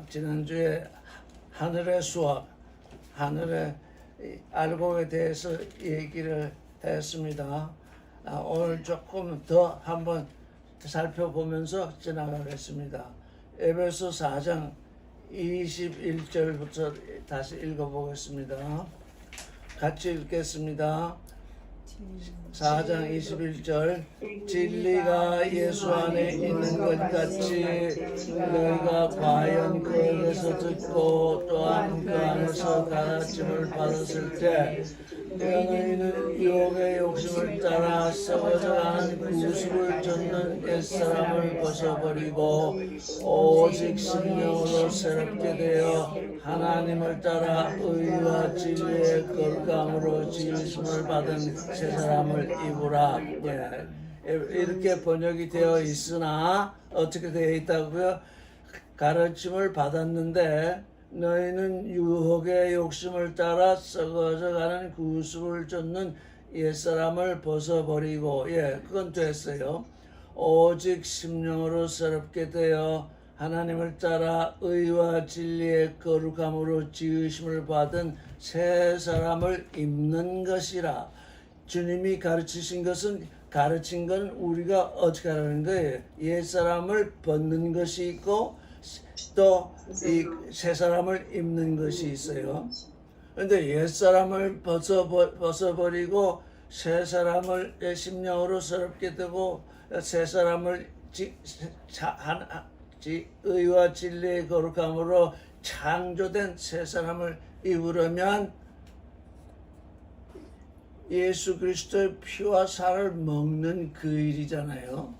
지난주에 하늘의 수학, 하늘의 알곡에 대해서 얘기를 했습니다. 오늘 조금 더 한번 살펴보면서 지나가겠습니다. 에베소 4장 21절부터 다시 읽어보겠습니다. 같이 읽겠습니다. 4장 21절 진리가 예수 안에 있는 것 같이 너희가 과연 그 안에서 듣고 또한 그 안에서 가르침을 받았을 때 너희는 유혹의 욕심을 따라 썩어져가는 구습을 쫓는 옛사람을 벗어버리고 오직 심령으로 새롭게 되어 하나님을 따라 의와 진리의 거룩함으로 지으심을 받은 새 사람을 입으라. 이렇게 번역이 되어 있으나 어떻게 되어 있다고요? 가르침을 받았는데 너희는 유혹의 욕심을 따라 썩어져가는 구습을 쫓는 옛사람을 벗어버리고 그건 됐어요. 오직 심령으로 새롭게 되어 하나님을 따라 의와 진리의 거룩함으로 지으심을 받은 새 사람을 입는 것이라. 주님이 가르치신 건 우리가 어떻게 하는 거예요? 옛사람을 벗는 것이 있고 또 이 새 사람을 입는 것이 있어요. 그런데 옛사람을 벗어버리고 새 사람을 심령으로 새롭게 되고 새 사람을 의와 진리의 거룩함으로 창조된 새 사람을 입으려면 예수 그리스도의 피와 살을 먹는 그 일이잖아요.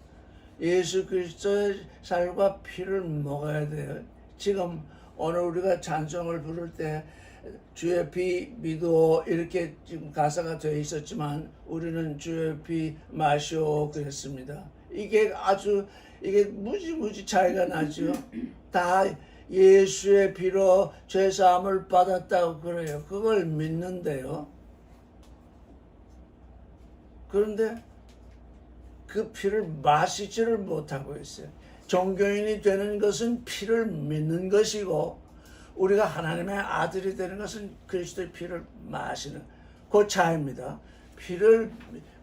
예수 그리스도의 살과 피를 먹어야 돼요. 지금 오늘 우리가 찬송을 부를 때 주의 피 믿어 이렇게 지금 가사가 되어 있었지만 우리는 주의 피 마시오 그랬습니다. 이게 무지 차이가 나죠. 다 예수의 피로 죄 사함을 받았다고 그래요. 그걸 믿는데요. 그런데 그 피를 마시지를 못하고 있어요. 종교인이 되는 것은 피를 믿는 것이고 우리가 하나님의 아들이 되는 것은 그리스도의 피를 마시는 그 차이입니다.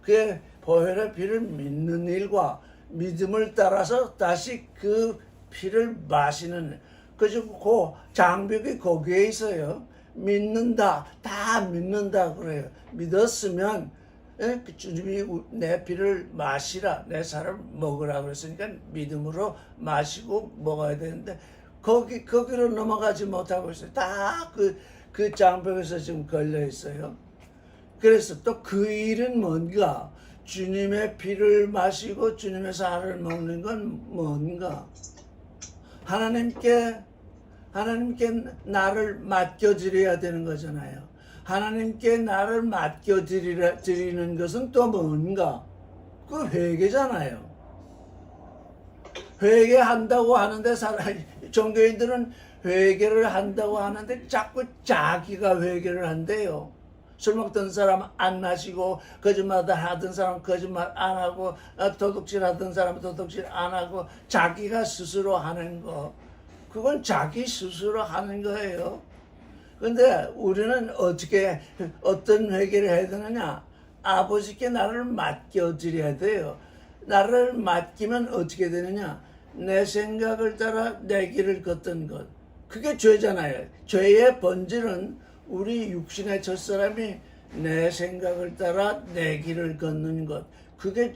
그의 보혈의 피를 믿는 일과 믿음을 따라서 다시 그 피를 마시는 그 장벽이 거기에 있어요. 믿는다, 다 믿는다 그래요. 믿었으면 주님이 내 피를 마시라, 내 살을 먹으라 그랬으니까 믿음으로 마시고 먹어야 되는데 거기로 넘어가지 못하고 있어요. 다 그 장벽에서 지금 걸려 있어요. 그래서 또 그 일은 뭔가? 주님의 피를 마시고 주님의 살을 먹는 건 뭔가? 하나님께 나를 맡겨드려야 되는 거잖아요. 하나님께 나를 맡겨드리는 것은 또 뭔가? 그 회개잖아요. 회개한다고 하는데 종교인들은 회개를 한다고 하는데 자꾸 자기가 회개를 한대요. 술 먹던 사람 안 마시고 거짓말 하던 사람 거짓말 안 하고 도둑질 하던 사람 도둑질 안 하고 자기가 스스로 하는 거 그건 자기 스스로 하는 거예요. 근데 우리는 어떤 회개를 해야 되느냐? 아버지께 나를 맡겨드려야 돼요. 나를 맡기면 어떻게 되느냐? 내 생각을 따라 내 길을 걷던 것. 그게 죄잖아요. 죄의 본질은 우리 육신의 첫사람이 내 생각을 따라 내 길을 걷는 것. 그게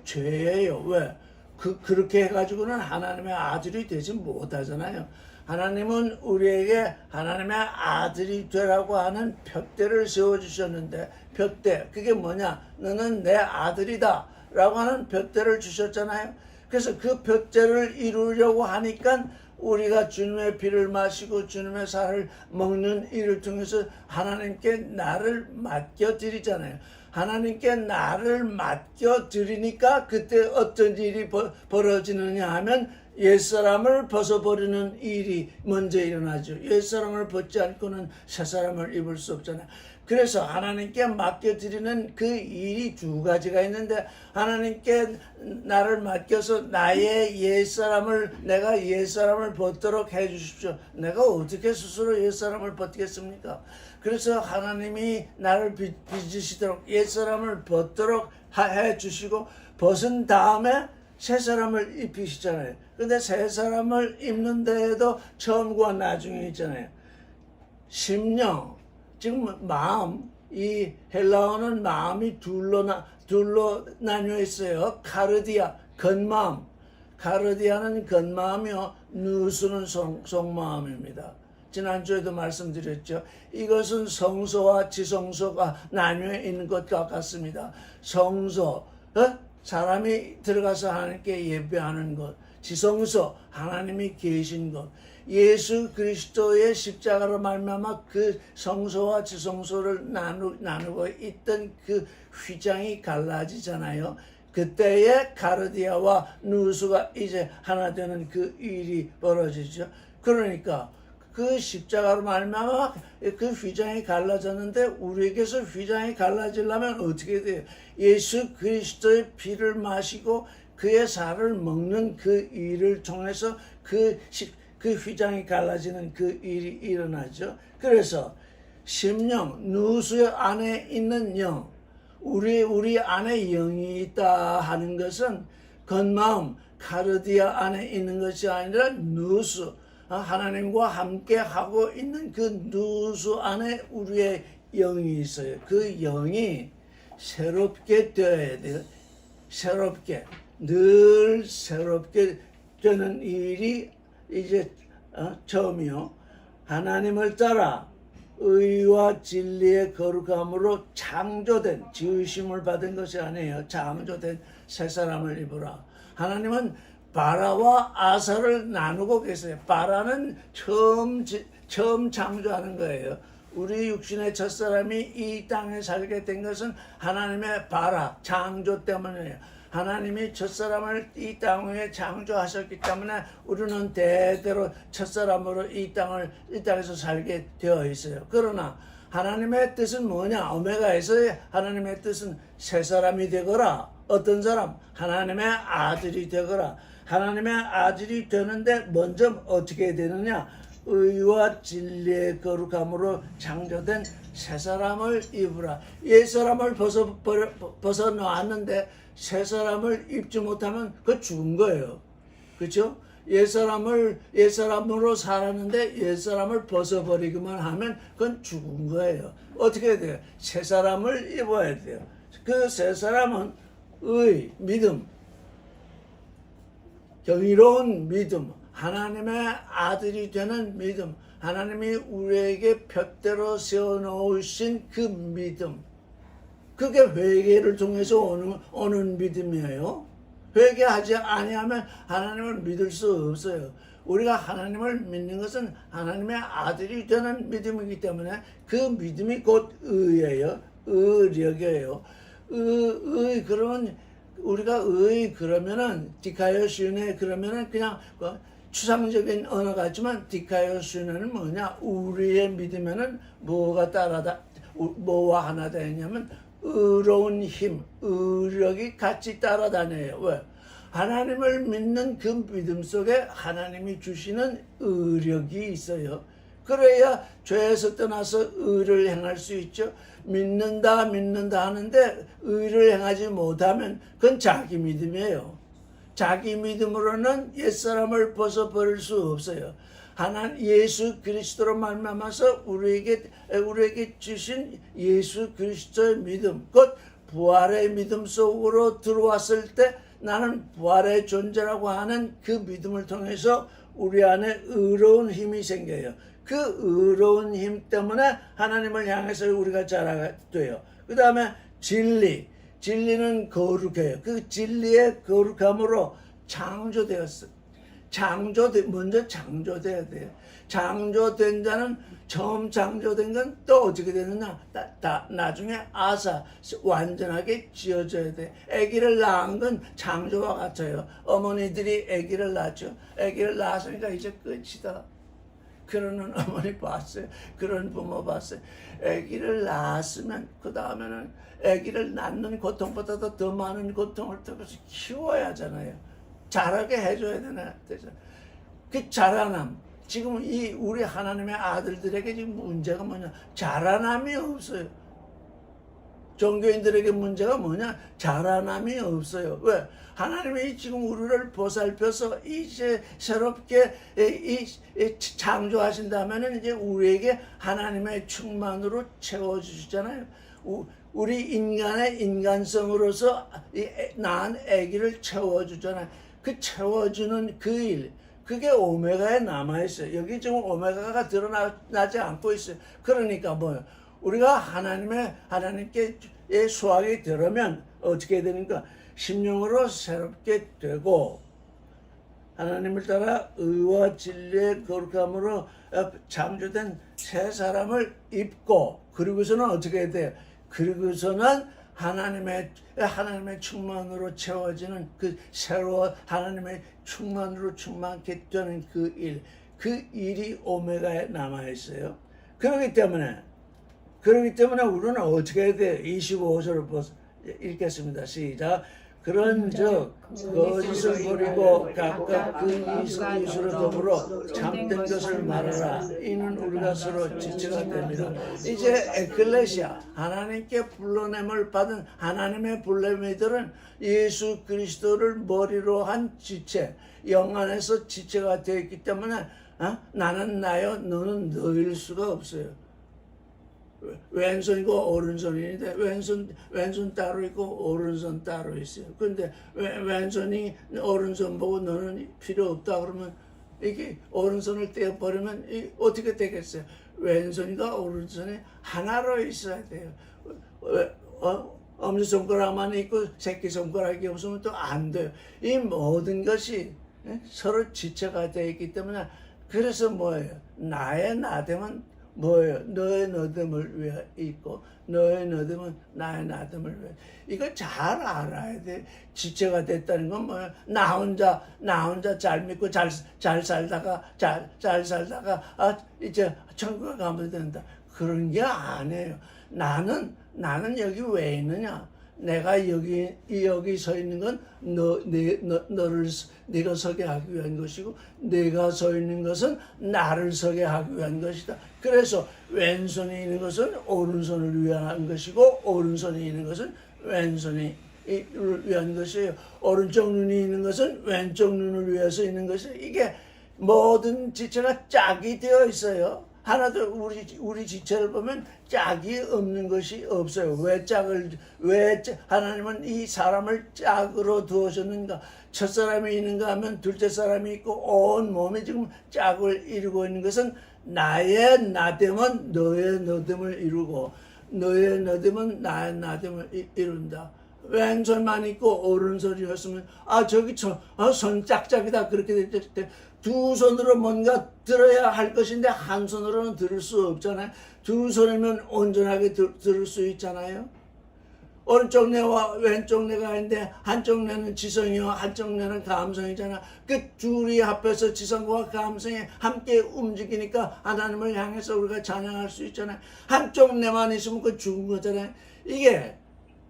죄예요. 왜? 그렇게 해가지고는 하나님의 아들이 되지 못하잖아요. 하나님은 우리에게 하나님의 아들이 되라고 하는 푯대를 세워주셨는데 푯대 그게 뭐냐? 너는 내 아들이다 라고 하는 푯대를 주셨잖아요. 그래서 그 푯대를 이루려고 하니까 우리가 주님의 피를 마시고 주님의 살을 먹는 일을 통해서 하나님께 나를 맡겨드리잖아요. 하나님께 나를 맡겨드리니까 그때 어떤 일이 벌어지느냐 하면 옛사람을 벗어버리는 일이 먼저 일어나죠. 옛사람을 벗지 않고는 새사람을 입을 수 없잖아요. 그래서 하나님께 맡겨드리는 그 일이 두 가지가 있는데, 하나님께 나를 맡겨서 나의 내가 옛사람을 벗도록 해주십시오. 내가 어떻게 스스로 옛사람을 벗겠습니까? 그래서 하나님이 나를 빚으시도록 옛사람을 벗도록 해주시고, 벗은 다음에 새 사람을 입히시잖아요. 근데 새 사람을 입는 데에도 처음과 나중에 있잖아요. 심령, 지금 마음, 이 헬라어는 마음이 둘로 나뉘어 있어요. 카르디아, 겉마음. 카르디아는 겉마음이요, 누수는 속마음입니다. 지난주에도 말씀드렸죠. 이것은 성소와 지성소가 나뉘어 있는 것과 같습니다. 성소, 사람이 들어가서 하나님께 예배하는 것. 지성소, 하나님이 계신 것. 예수 그리스도의 십자가로 말미암아 그 성소와 지성소를 나누고 있던 그 휘장이 갈라지잖아요. 그때에 가르디아와 누수가 이제 하나 되는 그 일이 벌어지죠. 그러니까 그 십자가로 말미암아 그 휘장이 갈라졌는데, 우리에게서 휘장이 갈라지려면 어떻게 돼요? 예수 그리스도의 피를 마시고 그의 살을 먹는 그 일을 통해서 그 휘장이 갈라지는 그 일이 일어나죠. 그래서 심령, 누수 안에 있는 영, 우리 안에 영이 있다 하는 것은 겉마음, 카르디아 안에 있는 것이 아니라 누수, 하나님과 함께 하고 있는 그 누수 안에 우리의 영이 있어요. 그 영이 새롭게 되어야 돼요. 늘 새롭게 되는 일이 이제 처음이요. 하나님을 따라 의와 진리의 거룩함으로 창조된, 지으심을 받은 것이 아니에요. 창조된 새 사람을 입으라. 하나님은 바라와 아사를 나누고 계세요. 바라는 처음 창조하는 거예요. 우리 육신의 첫사람이 이 땅에 살게 된 것은 하나님의 바라, 창조 때문이에요. 하나님이 첫사람을 이 땅에 창조하셨기 때문에 우리는 대대로 첫사람으로 이 땅에서 살게 되어 있어요. 그러나 하나님의 뜻은 뭐냐? 오메가에서의 하나님의 뜻은 새 사람이 되거라. 어떤 사람? 하나님의 아들이 되거라. 하나님의 아들이 되는데 먼저 어떻게 되느냐? 의와 진리의 거룩함으로 창조된 새 사람을 입으라. 옛 사람을 벗어놓았는데 새 사람을 입지 못하면 그거 죽은 거예요. 그렇죠? 옛 사람으로 살았는데 옛 사람을 벗어버리기만 하면 그건 죽은 거예요. 어떻게 돼요? 새 사람을 입어야 돼요. 그 새 사람은 믿음, 경이로운 믿음, 하나님의 아들이 되는 믿음, 하나님이 우리에게 푯대로 세워놓으신 그 믿음, 그게 회개를 통해서 오는 믿음이에요. 회개하지 아니하면 하나님을 믿을 수 없어요. 우리가 하나님을 믿는 것은 하나님의 아들이 되는 믿음이기 때문에 그 믿음이 곧 의예요. 의력이에요. 그러면 우리가 그러면은 디카이오스네 그러면은 그냥 추상적인 언어 같지만 디카이오스네는 뭐냐? 우리의 믿음에는 뭐와 하나 되냐면 의로운 힘, 의력이 같이 따라다녀요. 왜? 하나님을 믿는 그 믿음 속에 하나님이 주시는 의력이 있어요. 그래야 죄에서 떠나서 의를 행할 수 있죠. 믿는다 하는데 의를 행하지 못하면 그건 자기 믿음이에요. 자기 믿음으로는 옛사람을 벗어버릴 수 없어요. 예수 그리스도로 말미암아서 우리에게 주신 예수 그리스도의 믿음, 곧 부활의 믿음 속으로 들어왔을 때 나는 부활의 존재라고 하는 그 믿음을 통해서 우리 안에 의로운 힘이 생겨요. 그 의로운 힘 때문에 하나님을 향해서 우리가 자라게 돼요. 그 다음에 진리는 거룩해요. 그 진리의 거룩함으로 창조되었어요. 먼저 창조돼야 돼요. 창조된 자는 처음 창조된 건 또 어떻게 되느냐? 나중에 완전하게 지어져야 돼. 아기를 낳은 건 창조와 같아요. 어머니들이 아기를 낳죠. 아기를 낳았으니까 이제 끝이다. 그러는 어머니 봤어요. 그런 부모 봤어요. 아기를 낳았으면 그 다음에는 아기를 낳는 고통보다도 더 많은 고통을 통해서 키워야 하잖아요. 자라게 해줘야 되나. 그 자라남. 지금 이 우리 하나님의 아들들에게 지금 문제가 뭐냐? 자라남이 없어요. 종교인들에게 문제가 뭐냐? 자라남이 없어요. 왜? 하나님이 지금 우리를 보살펴서 이제 새롭게 창조하신다면은 이제 우리에게 하나님의 충만으로 채워주시잖아요. 우리 인간의 인간성으로서 낳은 아기를 채워주잖아요. 그 채워주는 그 일, 그게 오메가에 남아있어요. 여기 지금 오메가가 드러나지 않고 있어요. 그러니까 뭐요? 우리가 하나님께 수학이 들으면 어떻게 되는가? 심령으로 새롭게 되고 하나님을 따라 의와 진리의 거룩함으로 창조된 새 사람을 입고 그리고서는 어떻게 돼요? 그리고서는 하나님의 충만으로 채워지는 그 새로운 하나님의 충만으로 충만케 되는 그 일이 오메가에 남아 있어요. 그렇기 때문에 우리는 어떻게 해야 돼요? 25절을 읽겠습니다. 시작. 그런즉 거짓을 버리고 각각 그 이웃으로 더불어 참된 것을 말하라. 이는 우리가 서로 지체가 됩니다. 이제 에클레시아, 하나님께 불러냄을 받은 하나님의 불레미들은 예수 그리스도를 머리로 한 지체, 영 안에서 지체가 되어 있기 때문에 나는 나요, 너는 너일 수가 없어요. 왼손이고 오른손인데 왼손 따로 있고 오른손 따로 있어요. 근데 왼손이 오른손 보고 너는 필요 없다 그러면 이게 오른손을 떼어버리면 어떻게 되겠어요? 왼손과 오른손이 하나로 있어야 돼요. 엄지손가락만 있고 새끼손가락이 없으면 또 안 돼요. 이 모든 것이 서로 지체가 되어 있기 때문에 그래서 뭐예요? 나의 나됨은 뭐예요? 너의 너됨을 위해 있고 너의 너됨은 나의 나됨을 위해. 이거 잘 알아야 돼. 지체가 됐다는 건 뭐예요? 나 혼자 잘 믿고 잘 살다가 이제 천국에 가면 된다. 그런 게 아니에요. 나는 여기 왜 있느냐? 내가 여기 서 있는 건 네가 서게 하기 위한 것이고 내가 서 있는 것은 나를 서게 하기 위한 것이다. 그래서 왼손이 있는 것은 오른손을 위한 것이고 오른손이 있는 것은 왼손이 위한 것이에요. 오른쪽 눈이 있는 것은 왼쪽 눈을 위해서 있는 것이에요. 이게 모든 지체가 짝이 되어 있어요. 하나도 우리 지체를 보면 짝이 없는 것이 없어요. 왜 하나님은 이 사람을 짝으로 두었는가? 첫 사람이 있는가 하면 둘째 사람이 있고 온 몸이 지금 짝을 이루고 있는 것은 나의 나됨은 너의 너됨을 이루고 너의 너됨은 나의 나됨을 이룬다. 왼손만 있고 오른손이었으면 저기 손 짝짝이다 그렇게 될 때 두 손으로 뭔가 들어야 할 것인데 한 손으로는 들을 수 없잖아요. 두 손이면 온전하게 들을 수 있잖아요. 오른쪽 뇌와 왼쪽 뇌가 있는데 한쪽 뇌는 지성이와 한쪽 뇌는 감성이잖아. 그 둘이 합해서 지성과 감성이 함께 움직이니까 하나님을 향해서 우리가 찬양할 수 있잖아요. 한쪽 뇌만 있으면 그 죽은 거잖아요. 이게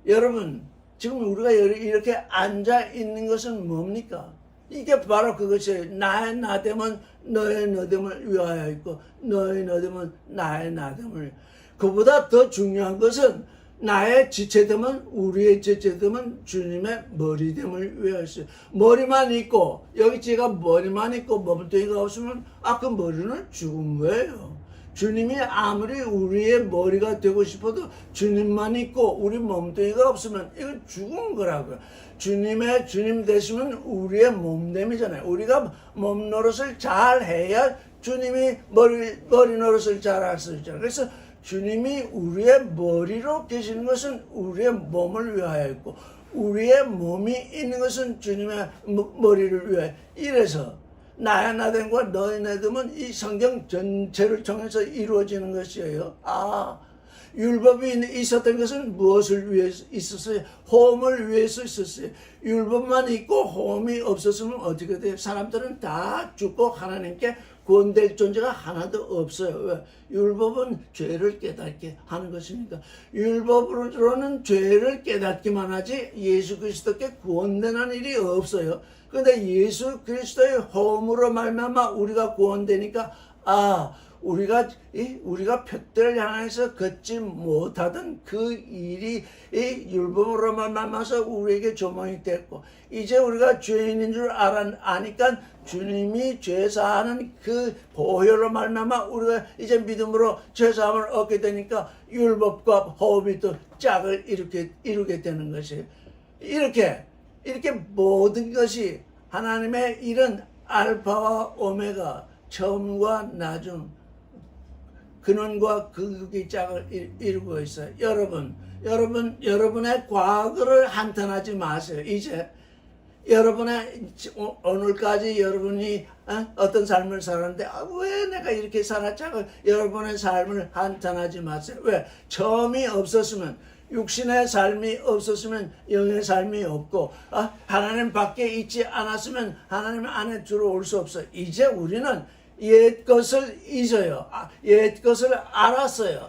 여러분 지금 우리가 이렇게 앉아 있는 것은 뭡니까? 이게 바로 그것이에요. 나의 나됨은 너의 너됨을 위하여 있고 너의 너됨은 나의 나됨을. 그보다 더 중요한 것은 나의 지체됨은 우리의 지체됨은 주님의 머리됨을 위하여 있어요. 머리만 있고 여기 제가 머리만 있고 몸뚱이가 없으면 그 머리는 죽은 거예요. 주님이 아무리 우리의 머리가 되고 싶어도 주님만 있고 우리 몸뚱이가 없으면 이건 죽은 거라고요. 주님 되시면 우리의 몸됨이잖아요. 우리가 몸 노릇을 잘 해야 주님이 머리 노릇을 잘 할 수 있잖아요. 그래서 주님이 우리의 머리로 계시는 것은 우리의 몸을 위하여 있고 우리의 몸이 있는 것은 주님의 머리를 위하여. 이래서 나의 나됨과 너의 나됨은 이 성경 전체를 통해서 이루어지는 것이에요. 율법이 있었던 것은 무엇을 위해서 있었어요? 호흡을 위해서 있었어요. 율법만 있고 호흡이 없었으면 어떻게 돼요? 사람들은 다 죽고 하나님께 구원될 존재가 하나도 없어요. 왜? 율법은 죄를 깨닫게 하는 것이니까. 율법으로는 죄를 깨닫기만 하지 예수 그리스도께 구원되는 일이 없어요. 그런데 예수 그리스도의 호흡으로 말미암아 우리가 구원되니까 우리가 표대를 향해서 걷지 못하던 그 일이 이 율법으로 말미암아서 우리에게 조망이 됐고, 이제 우리가 죄인인 줄 아니까 주님이 죄사하는 그 보혈로 말미암아 우리가 이제 믿음으로 죄사함을 얻게 되니까 율법과 호흡이 또 짝을 이루게 되는 것이에요. 이렇게 모든 것이 하나님의 일은 알파와 오메가, 처음과 나중, 근원과 극의 짝을 이루고 있어요. 여러분의 과거를 한탄하지 마세요. 이제 여러분의 오늘까지 여러분이 어떤 삶을 살았는데 왜 내가 이렇게 살았지? 여러분의 삶을 한탄하지 마세요. 왜? 처음이 없었으면, 육신의 삶이 없었으면 영의 삶이 없고, 하나님 밖에 있지 않았으면 하나님 안에 들어올 수 없어요. 이제 우리는 옛 것을 잊어요. 옛 것을 알았어요.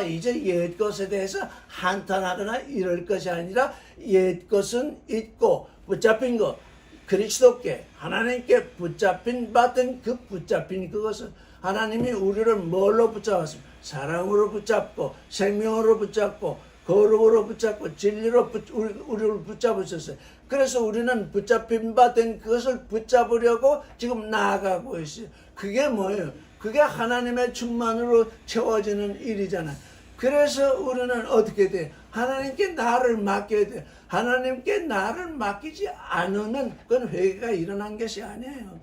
이제 옛 것에 대해서 한탄하거나 이럴 것이 아니라 옛 것은 잊고 붙잡힌 것, 그리스도께 하나님께 받은 그 붙잡힌 그것은, 하나님이 우리를 뭘로 붙잡았습니까? 사랑으로 붙잡고, 생명으로 붙잡고, 거룩으로 붙잡고, 진리로 우리를 붙잡으셨어요. 그래서 우리는 붙잡힌 받은 그것을 붙잡으려고 지금 나아가고 있어요. 그게 뭐예요? 그게 하나님의 충만으로 채워지는 일이잖아요. 그래서 우리는 어떻게 돼? 하나님께 나를 맡겨야 돼. 하나님께 나를 맡기지 않으면 그건 회개가 일어난 것이 아니에요.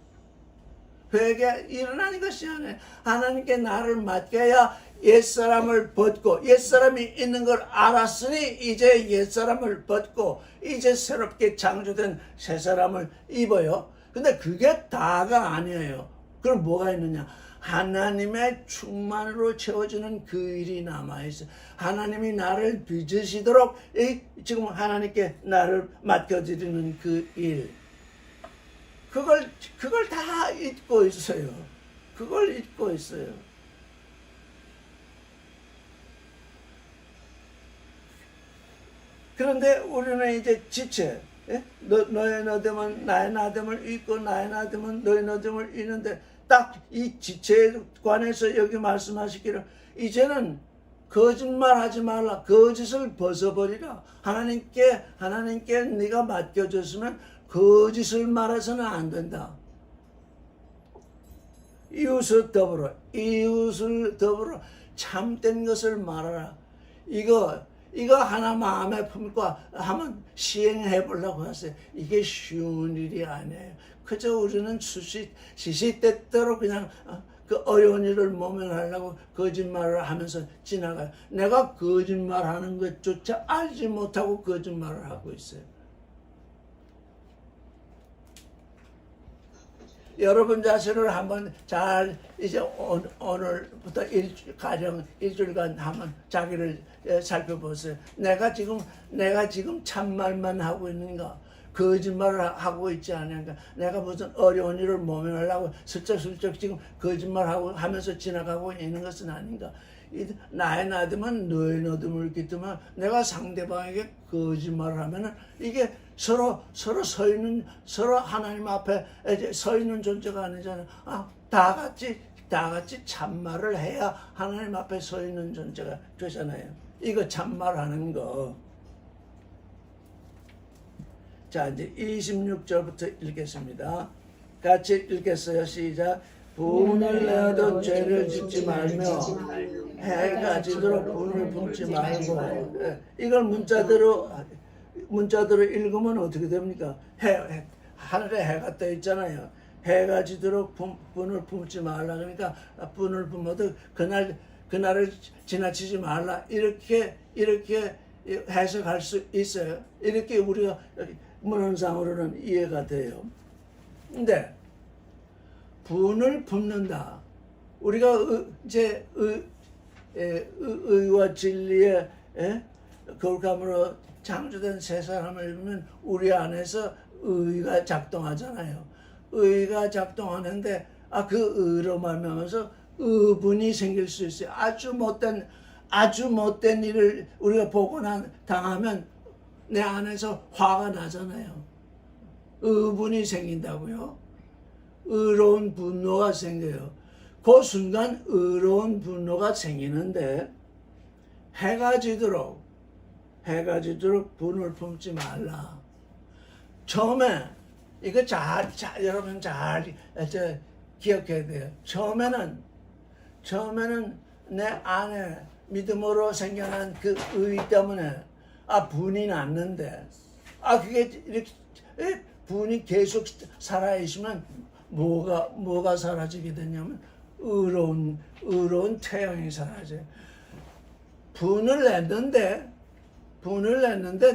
회개가 일어나는 것이 아니에요. 하나님께 나를 맡겨야 옛사람을 벗고, 옛사람이 있는 걸 알았으니 이제 옛사람을 벗고 이제 새롭게 창조된 새사람을 입어요. 근데 그게 다가 아니에요. 그럼 뭐가 있느냐? 하나님의 충만으로 채워주는 그 일이 남아있어. 하나님이 나를 빚으시도록 지금 하나님께 나를 맡겨드리는 그 일, 그걸 다 잊고 있어요. 그걸 잊고 있어요. 그런데 우리는 이제 지체, 너의 너됨은 나의 나됨을 잊고 나의 나됨은 너의 나됨을 잊는데, 딱 이 지체에 관해서 여기 말씀하시기를 이제는 거짓말하지 말라, 거짓을 벗어버리라. 하나님께 네가 맡겨줬으면 거짓을 말해서는 안 된다. 이웃을 더불어 참된 것을 말하라. 이거 하나 마음에 품고 한번 시행해 보려고 하세요. 이게 쉬운 일이 아니에요. 그저 우리는 시시때때로 그냥 그 어려운 일을 모면하려고 거짓말을 하면서 지나가요. 내가 거짓말하는 것조차 알지 못하고 거짓말을 하고 있어요. 여러분 자신을 한번 잘 이제 오늘부터 일주일간 한번 자기를 살펴보세요. 내가 지금 참말만 하고 있는가? 거짓말을 하고 있지 않은가? 내가 무슨 어려운 일을 모면하려고 슬쩍슬쩍 지금 거짓말하고 하면서 지나가고 있는 것은 아닌가? 나의 나됨은 너의 나됨을 깃두면, 내가 상대방에게 거짓말을 하면은 이게 서로 하나님 앞에 서 있는 존재가 아니잖아요. 다 같이 참말을 해야 하나님 앞에 서 있는 존재가 되잖아요. 이거 참말하는 거. 자, 이제 26절부터 읽겠습니다. 같이 읽겠어요. 시작. 분을 내어도 죄를 짓지 말며 해가 지도록 분을 품지 말고. 이걸 문자대로 읽으면 어떻게 됩니까? 하늘에 해가 떠 있잖아요. 해가 지도록 분을 품지 말라. 그러니까 분을 품어도 그날을 지나치지 말라. 이렇게 해석할 수 있어요. 이렇게 우리가 문헌상으로는 이해가 돼요. 근데 분을 품는다. 우리가 이제 의와 진리의 거룩함으로 창조된 새 사람을 보면 우리 안에서 의가 작동하잖아요. 의가 작동하는데 그 의로 말미암아서 의분이 생길 수 있어요. 아주 못된 일을 우리가 보거나 당하면 내 안에서 화가 나잖아요. 의분이 생긴다고요. 의로운 분노가 생겨요. 그 순간 의로운 분노가 생기는데 해가 지도록 분을 품지 말라. 처음에 이거 여러분 잘 기억해야 돼요. 처음에는 내 안에 믿음으로 생겨난 그 의 때문에 분이 났는데 그게 이렇게 분이 계속 살아있으면 뭐가 사라지게 되냐면 의로운 태양이 사라져요. 분을 냈는데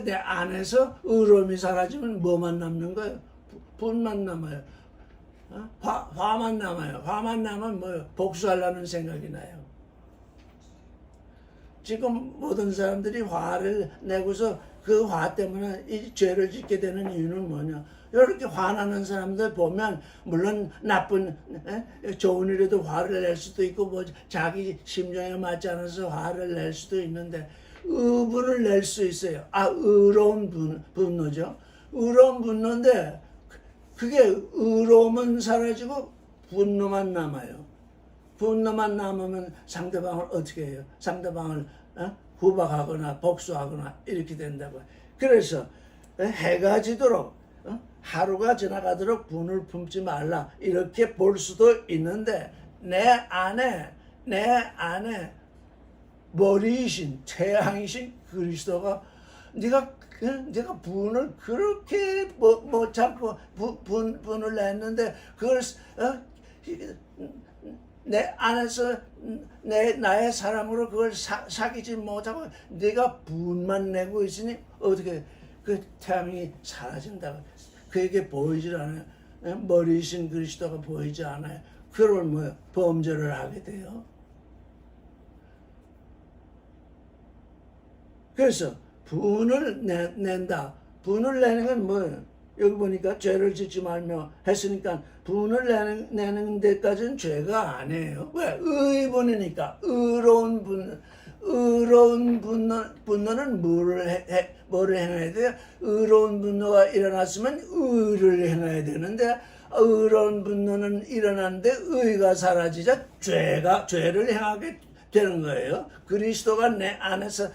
내 안에서 의로움이 사라지면 뭐만 남는 거예요? 분만 남아요. 화만 남아요. 화만 남으면 뭐예요? 복수하려는 생각이 나요. 지금 모든 사람들이 화를 내고서 그 화 때문에 이 죄를 짓게 되는 이유는 뭐냐? 이렇게 화나는 사람들 보면 물론 좋은 일에도 화를 낼 수도 있고 자기 심정에 맞지 않아서 화를 낼 수도 있는데 의분을 낼 수 있어요. 의로운 분노죠. 의로운 분노인데 그게 의로움은 사라지고 분노만 남아요. 분노만 남으면 상대방을 어떻게 해요? 상대방을 후박하거나 복수하거나 이렇게 된다고. 그래서 해가 지도록 하루가 지나가도록 분을 품지 말라 이렇게 볼 수도 있는데 내 안에 머리이신 태양이신 그리스도가 네가 분을 그렇게 못 참고 분을 냈는데 그걸 내 안에서 나의 사람으로 그걸 사귀지 못하고 네가 분만 내고 있으니 어떻게 그 태양이 사라진다고. 그에게 보이질 않아요. 머리이신 그리스도가 보이지 않아요. 그러면 범죄를 하게 돼요. 그래서 분을 낸다. 분을 내는 건 뭐예요? 여기 보니까 죄를 짓지 말며 했으니까 분을 내는 데까지는 죄가 아니에요. 왜? 의분이니까. 의로운 분노는 뭐를 행해야 돼요? 의로운 분노가 일어났으면 의를 행해야 되는데 의로운 분노는 일어났는데 의가 사라지자 죄를 행하게 되는 거예요. 그리스도가 내 안에서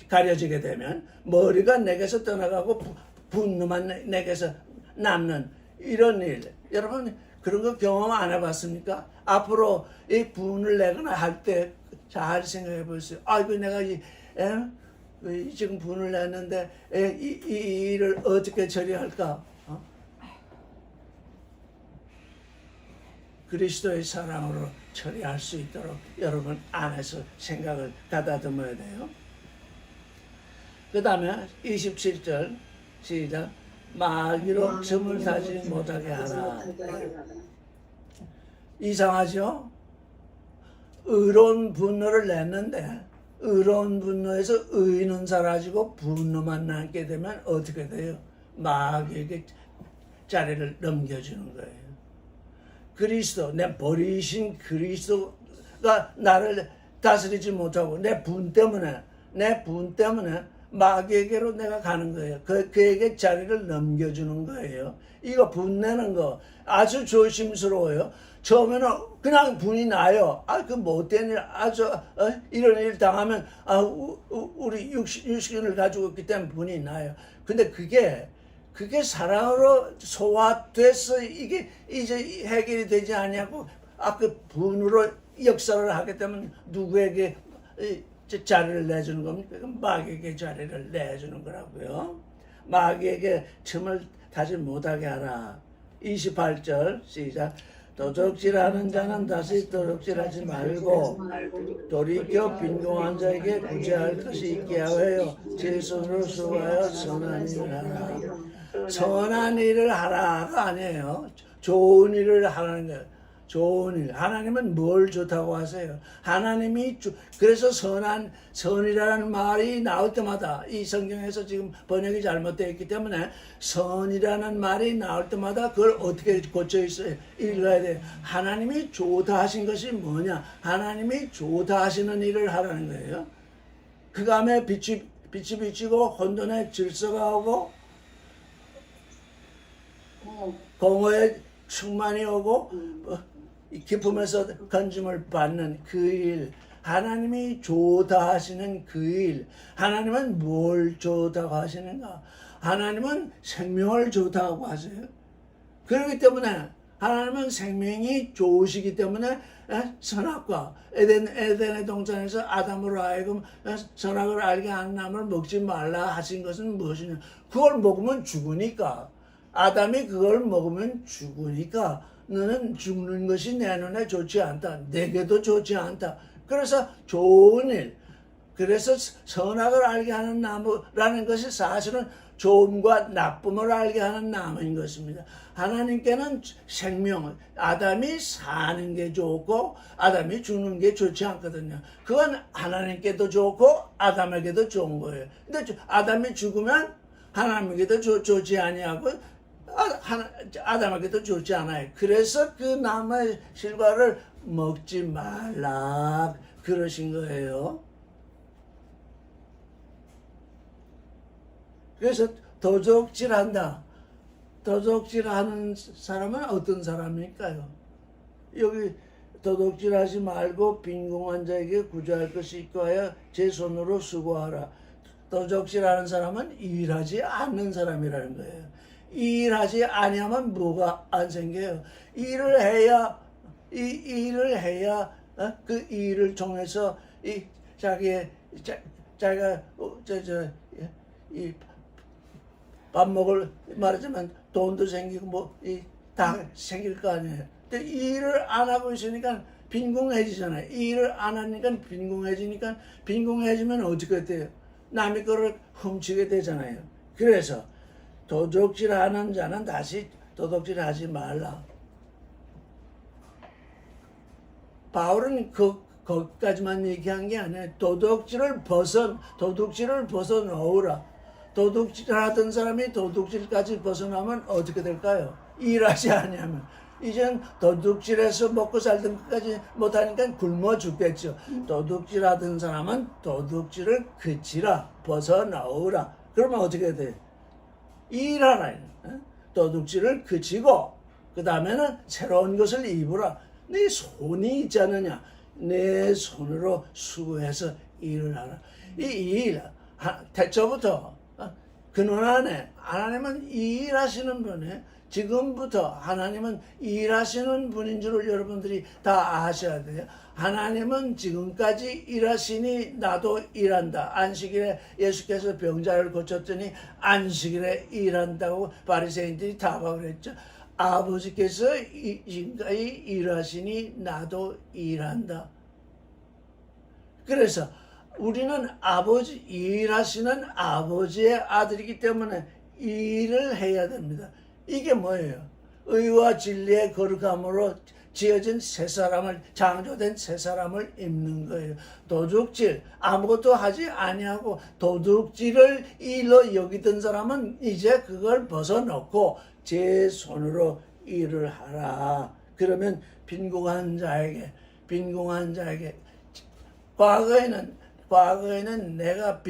가려지게 되면 머리가 내게서 떠나가고 분노만 내게서 남는 이런 일. 여러분 그런 거 경험 안 해봤습니까? 앞으로 이 분을 내거나 할 때 잘 생각해 보세요. 이거 내가 지금 분을 냈는데 이 일을 어떻게 처리할까? 그리스도의 사랑으로 처리할 수 있도록 여러분 안에서 생각을 가다듬어야 돼요. 그 다음에 27절 시작. 마귀로 점을 다지 못하게 하라. 이상하죠? 의로운 분노를 냈는데 의로운 분노에서 의는 사라지고 분노만 남게 되면 어떻게 돼요? 마귀에게 자리를 넘겨주는 거예요. 그리스도, 내 버리신 그리스도가 나를 다스리지 못하고 내 분 때문에 마귀에게로 내가 가는 거예요. 그에게 자리를 넘겨주는 거예요. 이거 분내는 거 아주 조심스러워요. 처음에는 그냥 분이 나요. 그 못된 일, 이런 일 당하면, 우리 육신을 가지고 있기 때문에 분이 나요. 근데 그게 사랑으로 소화돼서 이게 이제 해결이 되지 않냐고, 그 분으로 역사를 하게 되면 누구에게 자리를 내주는 겁니까? 마귀에게 자리를 내주는 거라고요. 마귀에게 틈을 타지 못하게 하라. 28절 시작. 도적질하는 자는 다시 도적질하지 말고 돌이켜 빈궁한 자에게 구제할 것이 있게 하여 제 손으로 수고하여 선한 일을 하라. 선한 일을 하라가 아니에요. 좋은 일을 하라는 거예요. 좋은 일. 하나님은 뭘 좋다고 하세요? 하나님이 그래서 선이라는 말이 나올 때마다 이 성경에서 지금 번역이 잘못되어 있기 때문에 선이라는 말이 나올 때마다 그걸 어떻게 고쳐 있어요? 읽어야 돼요. 하나님이 좋다 하신 것이 뭐냐? 하나님이 좋다 하시는 일을 하라는 거예요. 그 다음에 빛이 비치고 혼돈의 질서가 오고 공허의 충만이 오고 기쁨에서 건짐을 받는 그 일, 하나님이 좋다 하시는 그 일. 하나님은 뭘 좋다고 하시는가? 하나님은 생명을 좋다고 하세요. 그렇기 때문에 하나님은 생명이 좋으시기 때문에 선악과 에덴의 동산에서 아담으로 하여금 선악을 알게 한 나무를 먹지 말라 하신 것은 무엇이냐? 그걸 먹으면 죽으니까. 아담이 그걸 먹으면 죽으니까 너는 죽는 것이 내 눈에 좋지 않다. 내게도 좋지 않다. 그래서 좋은 일, 그래서 선악을 알게 하는 나무라는 것이 사실은 좋음과 나쁨을 알게 하는 나무인 것입니다. 하나님께는 생명, 아담이 사는 게 좋고 아담이 죽는 게 좋지 않거든요. 그건 하나님께도 좋고 아담에게도 좋은 거예요. 근데 아담이 죽으면 하나님에게도 좋지 아니하고 아담에게도 좋지 않아요. 그래서 그 나무의 실과를 먹지 말라 그러신 거예요. 그래서 도적질한다. 도적질하는 사람은 어떤 사람일까요? 여기 도둑질하지 말고 빈궁한 자에게 구제할 것이 있고 하여 제 손으로 수고하라. 도둑질하는 사람은 일하지 않는 사람이라는 거예요. 일하지 아니하면 뭐가 안 생겨요? 일을 해야 그 일을 통해서 자기가 이 밥 먹을 말하자면 돈도 생기고 다 생길 거 아니에요. 근데 일을 안 하고 있으니까 빈궁해지잖아요. 일을 안 하니까 빈궁해지니까 빈궁해지면 어떻게 돼요? 남의 거를 훔치게 되잖아요. 그래서 도둑질하는 자는 다시 도둑질하지 말라. 바울은 거기까지만 얘기한 게 아니에요. 도둑질을 벗어놓으라. 도둑질하던 사람이 도둑질까지 벗어나면 어떻게 될까요? 일하지 않으면 이젠 도둑질해서 먹고 살던 것까지 못하니까 굶어 죽겠죠. 도둑질하던 사람은 도둑질을 그치라, 벗어나오라. 그러면 어떻게 돼? 일하라. 도둑질을 그치고 그 다음에는 새로운 것을 입으라. 네 손이 있지 않느냐? 내 손으로 수고해서 일을 하라. 이 일, 태초부터 근원 안에 하나님은 일하시는 분이에요. 지금부터 하나님은 일하시는 분인 줄 여러분들이 다 아셔야 돼요. 하나님은 지금까지 일하시니 나도 일한다. 안식일에 예수께서 병자를 고쳤더니 안식일에 일한다고 바리새인들이 답하고 그랬죠. 아버지께서 지금까지 일하시니 나도 일한다. 그래서 우리는 일하시는 아버지의 아들이기 때문에 일을 해야 됩니다. 이게 뭐예요? 의와 진리의 거룩함으로 지어진 새 사람을, 창조된 새 사람을 입는 거예요. 도둑질, 아무것도 하지 아니하고 도둑질을 일로 여기던 사람은 이제 그걸 벗어놓고 제 손으로 일을 하라. 그러면 빈궁한 자에게 과거에는 내가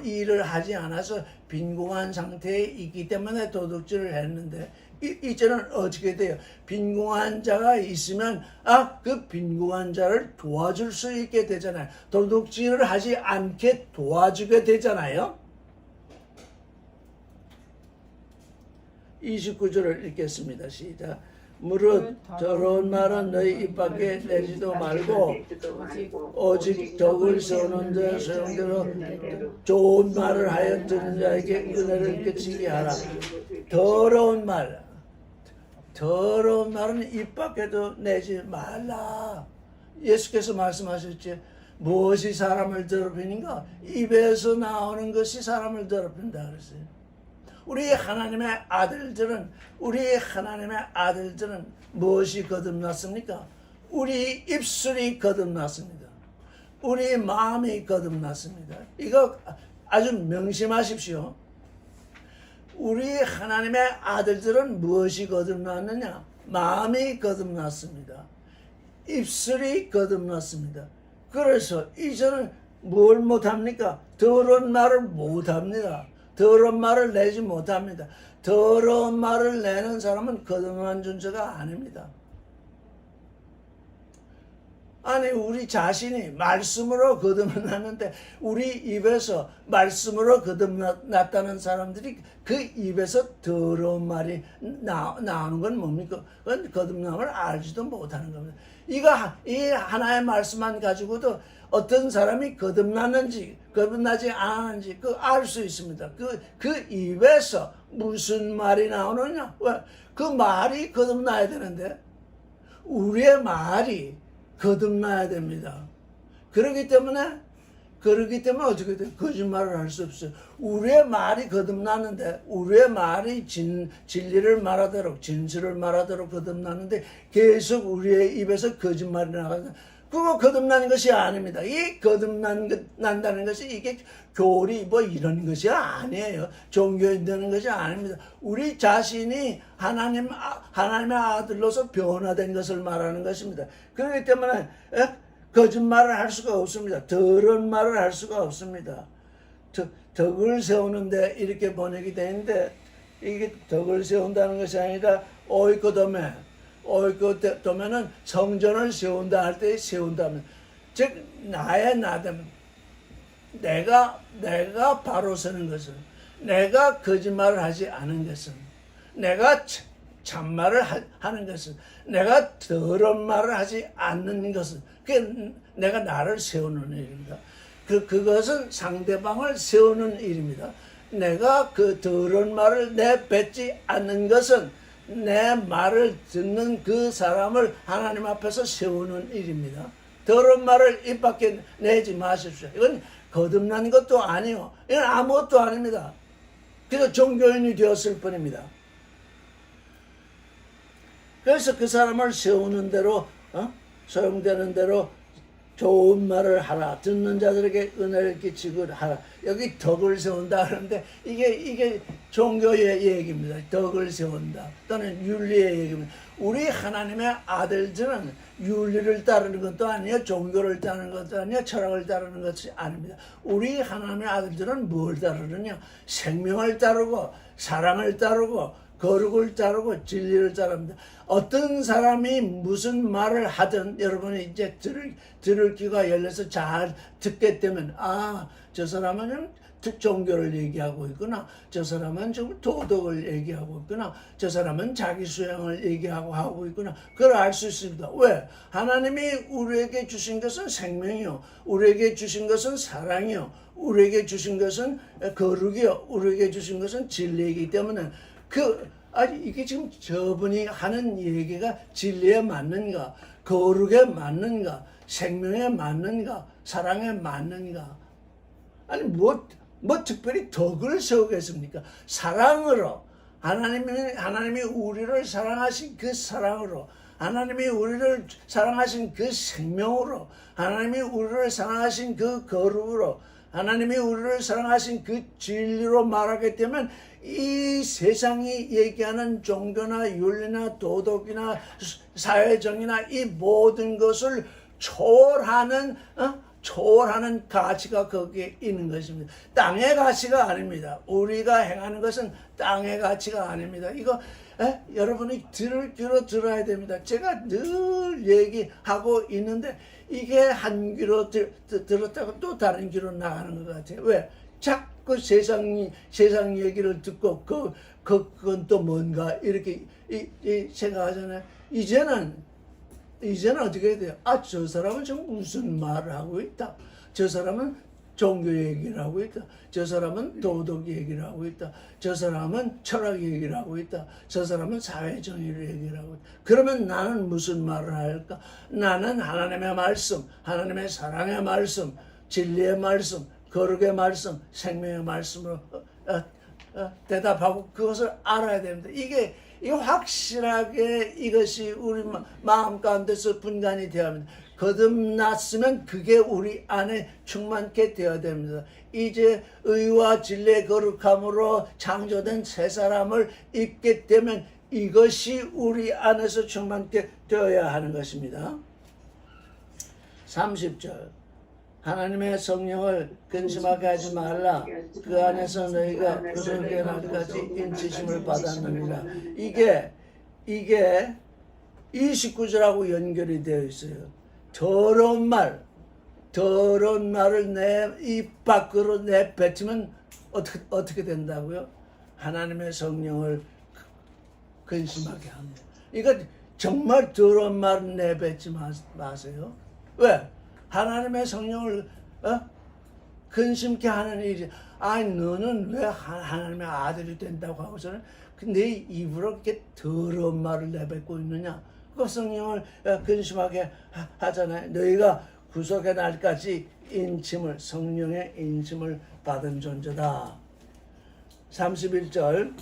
일을 하지 않아서 빈궁한 상태에 있기 때문에 도둑질을 했는데 이제는 어떻게 돼요? 빈궁한 자가 있으면 그 빈궁한 자를 도와줄 수 있게 되잖아요. 도둑질을 하지 않게 도와주게 되잖아요. 29절을 읽겠습니다. 시작. 무릇 더러운 말은 너희 입 밖에 내지도 말고 오직 덕을 세우는 자 소용대로 좋은 말을 하여 듣는 자에게 은혜를 끼치게 하라. 더러운 말은 입 밖에도 내지 말라. 예수께서 말씀하셨지. 무엇이 사람을 더럽히는가? 입에서 나오는 것이 사람을 더럽힌다 그랬어요. 우리 하나님의 아들들은 무엇이 거듭났습니까? 우리 입술이 거듭났습니다. 우리 마음이 거듭났습니다. 이거 아주 명심하십시오. 우리 하나님의 아들들은 무엇이 거듭났느냐? 마음이 거듭났습니다. 입술이 거듭났습니다. 그래서 이제는 뭘 못합니까? 더러운 말을 못합니다. 더러운 말을 내지 못합니다. 더러운 말을 내는 사람은 거듭난 존재가 아닙니다. 아니 우리 자신이 말씀으로 거듭났는데 우리 입에서 말씀으로 거듭났다는 사람들이 그 입에서 더러운 말이 나오는 건 뭡니까? 그건 거듭남을 알지도 못하는 겁니다. 이 하나의 말씀만 가지고도 어떤 사람이 거듭났는지 거듭나지 않았는지 알 수 있습니다. 그 입에서 무슨 말이 나오느냐? 왜? 그 말이 거듭나야 되는데 우리의 말이 거듭나야 됩니다. 그렇기 때문에 어떻게 돼요? 거짓말을 할 수 없어요. 우리의 말이 거듭나는데 우리의 말이 진리를 말하도록 진실을 말하도록 거듭나는데 계속 우리의 입에서 거짓말이 나가서 그거 거듭나는 것이 아닙니다. 이 거듭난다는 것이 이게 교리 뭐 이런 것이 아니에요. 종교인 되는 것이 아닙니다. 우리 자신이 하나님의 아들로서 변화된 것을 말하는 것입니다. 그렇기 때문에 거짓말을 할 수가 없습니다. 더러운 말을 할 수가 없습니다. 덕을 세우는데 이렇게 번역이 되는데 이게 덕을 세운다는 것이 아니라 오이코도메는 성전을 세운다 할 때 세운다면 즉 나의 나됨 내가 바로 서는 것은 내가 거짓말을 하지 않은 것은 내가 참말을 하는 것은 내가 더러운 말을 하지 않는 것은 그게 내가 나를 세우는 일입니다. 그것은 상대방을 세우는 일입니다. 내가 그 더러운 말을 내뱉지 않는 것은 내 말을 듣는 그 사람을 하나님 앞에서 세우는 일입니다. 더러운 말을 입 밖에 내지 마십시오. 이건 거듭난 것도 아니요. 이건 아무것도 아닙니다. 그래서 종교인이 되었을 뿐입니다. 그래서 그 사람을 세우는 대로 소용되는 대로 좋은 말을 하라. 듣는 자들에게 은혜를 끼치고 하라. 여기 덕을 세운다 하는데 이게 종교의 얘기입니다. 덕을 세운다. 또는 윤리의 얘기입니다. 우리 하나님의 아들들은 윤리를 따르는 것도 아니에요. 종교를 따르는 것도 아니에요. 철학을 따르는 것이 아닙니다. 우리 하나님의 아들들은 뭘 따르느냐? 생명을 따르고 사랑을 따르고 거룩을 따르고 진리를 따릅니다. 어떤 사람이 무슨 말을 하든 여러분이 이제 들을 귀가 열려서 잘 듣게 되면 저 사람은 종교를 얘기하고 있구나. 저 사람은 좀 도덕을 얘기하고 있구나. 저 사람은 자기 수양을 얘기하고 있구나. 그걸 알 수 있습니다. 왜? 하나님이 우리에게 주신 것은 생명이요. 우리에게 주신 것은 사랑이요. 우리에게 주신 것은 거룩이요. 우리에게 주신 것은 진리이기 때문에 이게 지금 저분이 하는 얘기가 진리에 맞는가, 거룩에 맞는가, 생명에 맞는가, 사랑에 맞는가? 아니, 뭐 특별히 덕을 세우겠습니까? 사랑으로, 하나님이 우리를 사랑하신 그 사랑으로, 하나님이 우리를 사랑하신 그 생명으로, 하나님이 우리를 사랑하신 그 거룩으로, 하나님이 우리를 사랑하신 그 진리로 말하게 되면 이 세상이 얘기하는 종교나 윤리나 도덕이나 사회정의나 이 모든 것을 초월하는 가치가 거기에 있는 것입니다. 땅의 가치가 아닙니다. 우리가 행하는 것은 땅의 가치가 아닙니다. 이거 여러분이 들을 귀로 들어야 됩니다. 제가 늘 얘기하고 있는데 이게 한 귀로 들었다가 또 다른 귀로 나가는 것 같아요. 왜? 자꾸 세상 얘기를 듣고 그건 또 뭔가 이렇게 생각하잖아요. 이제는 어떻게 해야 돼요? 저 사람은 지금 무슨 말을 하고 있다. 저 사람은 종교 얘기를 하고 있다. 저 사람은 도덕 얘기를 하고 있다. 저 사람은 철학 얘기를 하고 있다. 저 사람은 사회정의를 얘기를 하고 있다. 그러면 나는 무슨 말을 할까? 나는 하나님의 말씀, 하나님의 사랑의 말씀, 진리의 말씀, 거룩의 말씀, 생명의 말씀으로 대답하고 그것을 알아야 됩니다. 이게 확실하게 이것이 우리 마음 가운데서 분간이 되어야 합니다. 거듭났으면 그게 우리 안에 충만케 되어야 됩니다. 이제 의와 진리의 거룩함으로 창조된 새 사람을 입게 되면 이것이 우리 안에서 충만케 되어야 하는 것입니다. 30절 하나님의 성령을 근심하게 하지 말라. 그 안에서 너희가 구속의 날까지 인치심을 받았느니라. 이게 29절하고 연결이 되어 있어요. 더러운 말을 내 입 밖으로 내뱉으면 어떻게 된다고요? 하나님의 성령을 근심하게 합니다. 이거 정말 더러운 말 내뱉지 마세요. 왜? 하나님의 성령을 근심케 하는 일이 너는 왜 하나님의 아들이 된다고 하고서는 내 입으로 그렇게 더러운 말을 내뱉고 있느냐? 그 성령을 근심하게 하잖아요. 너희가 구속의 날까지 성령의 인침을 받은 존재다. 31절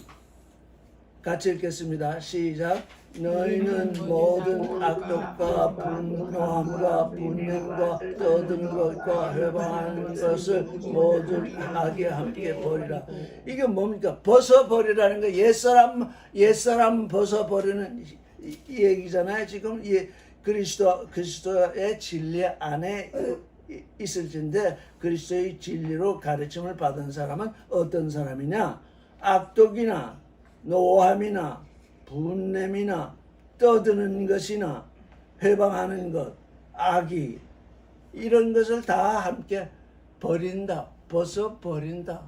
같이 읽겠습니다. 시작. 너희는 모든 악독과 분노함과 분냄과 떠든 것과 회방하는 것을 모두 악에 함께 버리라. 이게 뭡니까? 벗어버리라는 거. 옛사람 벗어버리는 이 얘기잖아요. 지금 그리스도의 진리 안에 있을진데 그리스도의 진리로 가르침을 받은 사람은 어떤 사람이냐? 악독이나 노함이나 분냄이나 떠드는 것이나 회방하는 것, 악이 이런 것을 다 함께 버린다. 벗어버린다.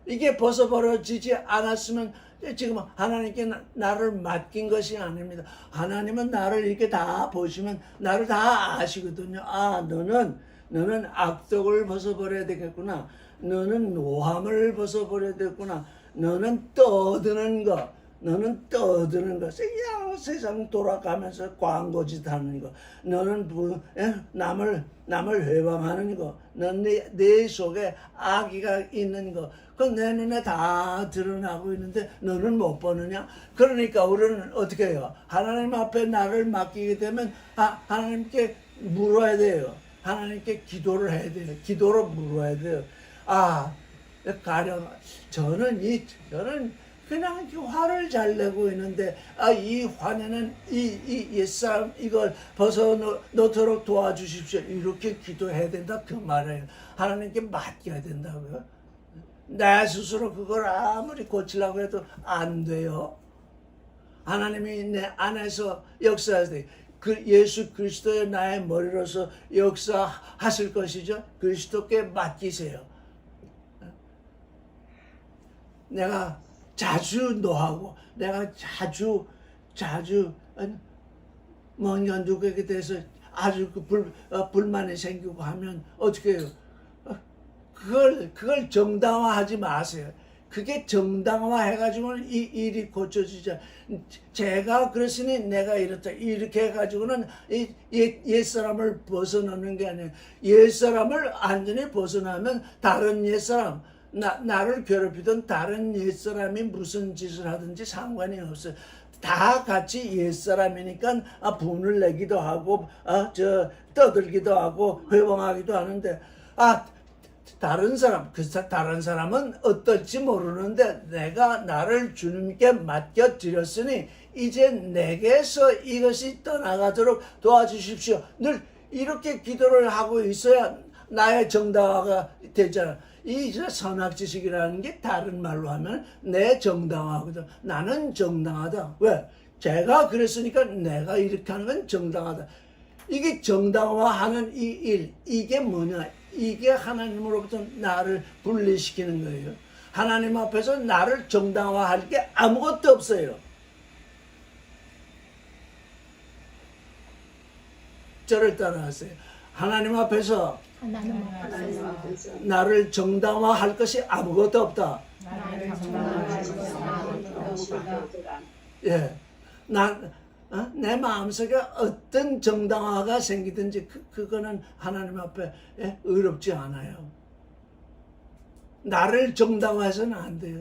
이게 벗어버려지지 않았으면 지금 하나님께 나를 맡긴 것이 아닙니다. 하나님은 나를 이렇게 다 보시면 나를 다 아시거든요. 너는 악독을 벗어버려야 되겠구나. 너는 노함을 벗어버려야 되겠구나. 너는 떠드는 거. 세상 돌아가면서 광고짓 하는 거. 너는 남을 회방하는 거. 넌 내 속에 악의가 있는 거. 그건 내 눈에 다 드러나고 있는데 너는 못 보느냐? 그러니까 우리는 어떻게 해요? 하나님 앞에 나를 맡기게 되면 하나님께 물어야 돼요. 하나님께 기도를 해야 돼요. 기도로 물어야 돼요. 가령 저는 그냥 화를 잘 내고 있는데 이 화내는 이 옛사람 이걸 벗어 놓도록 도와주십시오. 이렇게 기도해야 된다 그 말이에요. 하나님께 맡겨야 된다고요. 내 스스로 그걸 아무리 고치려고 해도 안 돼요. 하나님이 내 안에서 역사하세요. 예수 그리스도의 나의 머리로서 역사하실 것이죠. 그리스도께 맡기세요. 내가 자주 노하고 내가 자주 뭔가 누구에게 대해서 아주 불만이 생기고 하면 어떻게 해요? 그걸 정당화하지 마세요. 그게 정당화해가지고는 이 일이 고쳐지죠. 제가 그랬으니 내가 이렇다. 이렇게 해가지고는 옛사람을 벗어나는 게 아니에요. 옛사람을 완전히 벗어나면 다른 옛사람, 나를 괴롭히던 다른 옛사람이 무슨 짓을 하든지 상관이 없어요. 다 같이 옛사람이니까 분을 내기도 하고 떠들기도 하고 회방하기도 하는데 다른 사람은 어떨지 모르는데 내가 나를 주님께 맡겨드렸으니 이제 내게서 이것이 떠나가도록 도와주십시오. 늘 이렇게 기도를 하고 있어야 나의 정당화가 되잖아. 이 선악지식이라는 게 다른 말로 하면 내 정당화거든. 나는 정당하다. 왜? 제가 그랬으니까 내가 이렇게 하는 건 정당하다. 이게 정당화하는 이 일, 이게 뭐냐? 이게 하나님으로부터 나를 분리시키는 거예요. 하나님 앞에서 나를 정당화할 게 아무것도 없어요. 저를 따라하세요. 하나님 앞에서 나를 정당화할 것이 아무것도 없다. 예, 내 마음속에 어떤 정당화가 생기든지 그거는 하나님 앞에 어렵지 않아요. 나를 정당화해서는 안 돼요.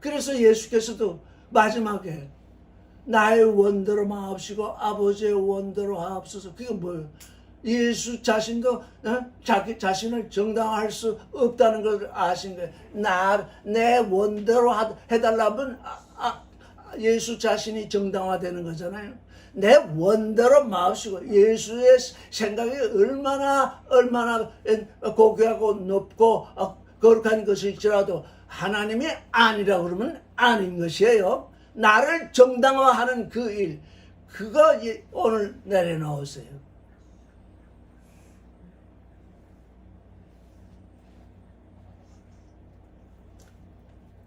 그래서 예수께서도 마지막에 나의 원대로 마옵시고 아버지의 원대로 하옵소서. 그게 뭐예요? 예수 자신도 자기 자신을 정당화할 수 없다는 걸 아신 거예요. 내 원대로 해달라면 예수 자신이 정당화되는 거잖아요. 내 원대로 마옵시고, 예수의 생각이 얼마나 고귀하고 높고 거룩한 것일지라도 하나님이 아니라 그러면 아닌 것이에요. 나를 정당화하는 그 일, 그거 오늘 내려놓으세요.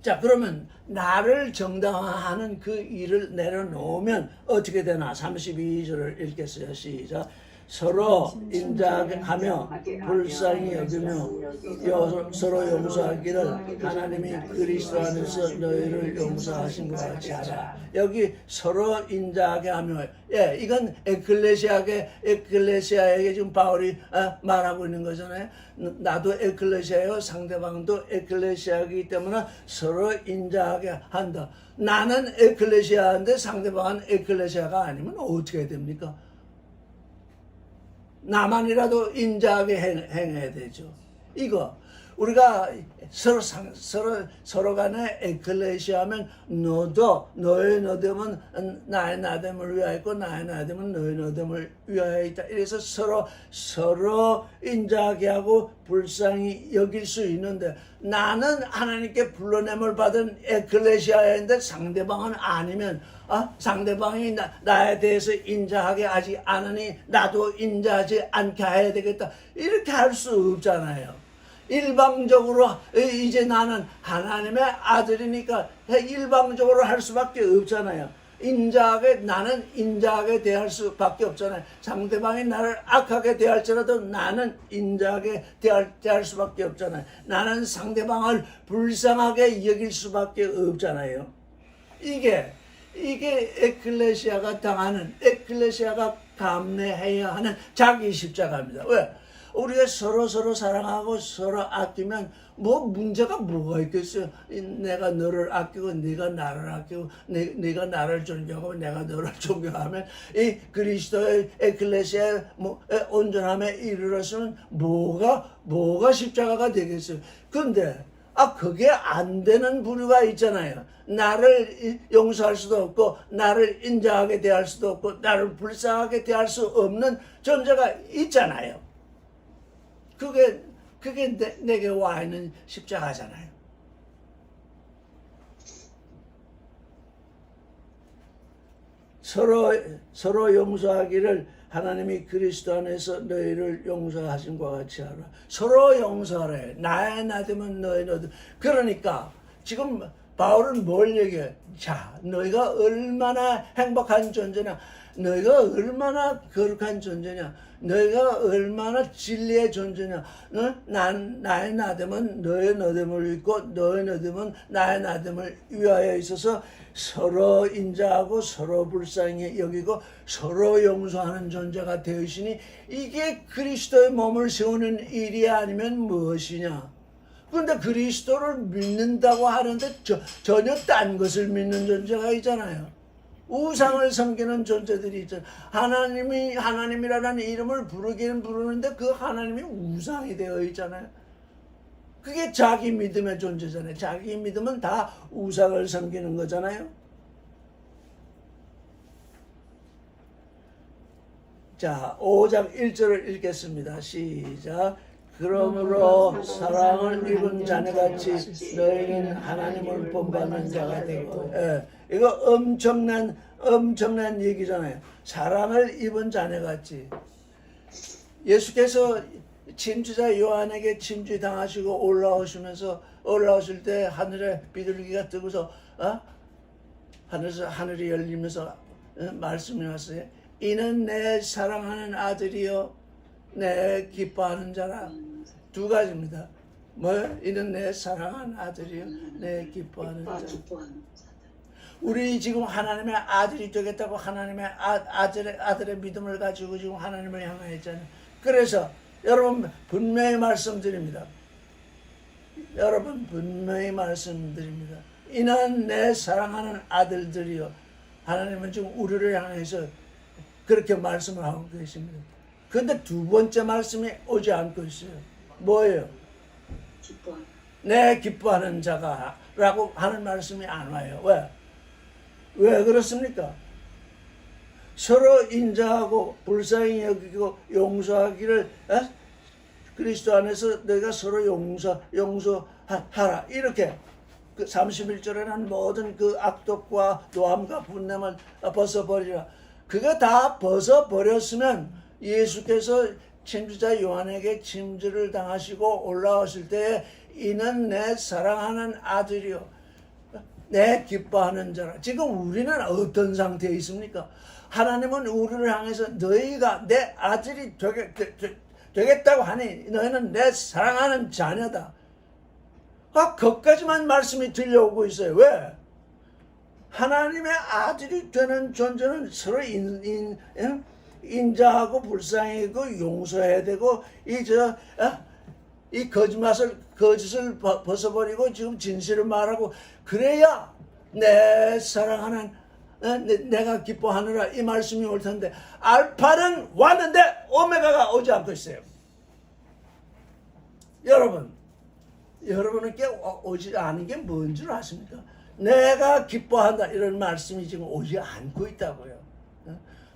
자, 그러면 나를 정당화하는 그 일을 내려놓으면 어떻게 되나? 32절을 읽겠어요. 시작. 서로 인자하며 불쌍히 여기며 서로 용서하기를 하나님이 그리스도 안에서 너희를 용서하신 것 같이 하라. 여기 서로 인자하게 하며, 이건 에클레시아에게 지금 바울이 말하고 있는 거잖아요. 나도 에클레시아요, 상대방도 에클레시아이기 때문에 서로 인자하게 한다. 나는 에클레시아인데 상대방은 에클레시아가 아니면 어떻게 됩니까? 나만이라도 인자하게 행해야 되죠. 이거 우리가 서로 간에 에클레시아면 너의 너됨은 나의 나됨을 위하여 있고 나의 나됨은 너의 나됨을 위하여 있다. 이래서 서로 인자하게 하고 불쌍히 여길 수 있는데, 나는 하나님께 불러냄을 받은 에클레시아인데 상대방은 아니면 상대방이 나에 대해서 인자하게 하지 않으니 나도 인자하지 않게 해야 되겠다. 이렇게 할 수 없잖아요. 일방적으로 이제 나는 하나님의 아들이니까 일방적으로 할 수밖에 없잖아요. 나는 인자하게 대할 수밖에 없잖아요. 상대방이 나를 악하게 대할지라도 나는 인자하게 대할 수밖에 없잖아요. 나는 상대방을 불쌍하게 여길 수밖에 없잖아요. 이게 에클레시아가 감내해야 하는 자기 십자가입니다. 왜? 우리가 서로 사랑하고 서로 아끼면 문제가 뭐가 있겠어요? 내가 너를 아끼고 네가 나를 아끼고 네가 나를 존경하고 내가 너를 존경하면 이 그리스도의 에클레시아의 온전함에 이르렀으면 뭐가 십자가가 되겠어요? 근데 그게 안 되는 부류가 있잖아요. 나를 용서할 수도 없고 나를 인자하게 대할 수도 없고 나를 불쌍하게 대할 수 없는 존재가 있잖아요. 그게 내게 와 있는 십자가잖아요. 서로 용서하기를 하나님이 그리스도 안에서 너희를 용서하신 것 같이 하라. 서로 용서하래. 나의 나되면 너의 나되. 그러니까 지금 바울은 뭘 얘기해? 자, 너희가 얼마나 행복한 존재냐, 너희가 얼마나 거룩한 존재냐, 너희가 얼마나 진리의 존재냐. 나의 나됨은 너의 나됨을 입고 너의 나됨은 나의 나됨을 위하여 있어서 서로 인자하고 서로 불쌍히 여기고 서로 용서하는 존재가 되시니 이게 그리스도의 몸을 세우는 일이 아니면 무엇이냐. 그런데 그리스도를 믿는다고 하는데 전혀 딴 것을 믿는 존재가 있잖아요. 우상을 섬기는 존재들이 있잖아요. 하나님이라는 이름을 부르기는 부르는데 그 하나님이 우상이 되어 있잖아요. 그게 자기 믿음의 존재잖아요. 자기 믿음은 다 우상을 섬기는 거잖아요. 자, 5장 1절을 읽겠습니다. 시작. 그러므로 사랑을 입은 자녀같이 너희는 하나님을 본받는 자가 되고. 이거 엄청난 얘기잖아요. 사랑을 입은 자녀같이. 예수께서 침주자 요한에게 침주 당하시고 올라오실 때 하늘에 비둘기가 뜨고서 하늘이 열리면서 말씀이 왔어요. 이는 내 사랑하는 아들이요 내 기뻐하는 자라. 두 가지입니다. 이는 내 사랑하는 아들이요 내 기뻐하는 자. 우리 지금 하나님의 아들이 되겠다고 하나님의 아들의 믿음을 가지고 지금 하나님을 향하여 있잖아요. 그래서 여러분 분명히 말씀드립니다. 여러분 분명히 말씀드립니다. 이는 내 사랑하는 아들들이요. 하나님은 지금 우리를 향해서 그렇게 말씀을 하고 계십니다. 그런데 두 번째 말씀이 오지 않고 있어요. 뭐예요? 기뻐하는. 내 기뻐하는 자가 라고 하는 말씀이 안 와요. 왜? 왜 그렇습니까? 서로 인자하고 불쌍히 여기고 용서하기를 그리스도 안에서 너희가 서로 용서하라. 이렇게 그 31절에는 모든 그 악독과 노함과 분냄을 벗어버리라. 그거 다 벗어버렸으면 예수께서 침주자 요한에게 침주를 당하시고 올라오실 때에 이는 내 사랑하는 아들이요 내 기뻐하는 자라. 지금 우리는 어떤 상태에 있습니까? 하나님은 우리를 향해서 너희가 내 아들이 되겠다고 하니 너희는 내 사랑하는 자녀다. 거기까지만 말씀이 들려오고 있어요. 왜? 하나님의 아들이 되는 존재는 서로 인자하고 불쌍히고 용서해야 되고 이 거짓을 벗어버리고 지금 진실을 말하고 그래야 내 사랑하는 내가 기뻐하느라 이 말씀이 올 텐데 알파는 왔는데 오메가가 오지 않고 있어요. 여러분께 오지 않은 게 뭔 줄 아십니까? 내가 기뻐한다 이런 말씀이 지금 오지 않고 있다고요.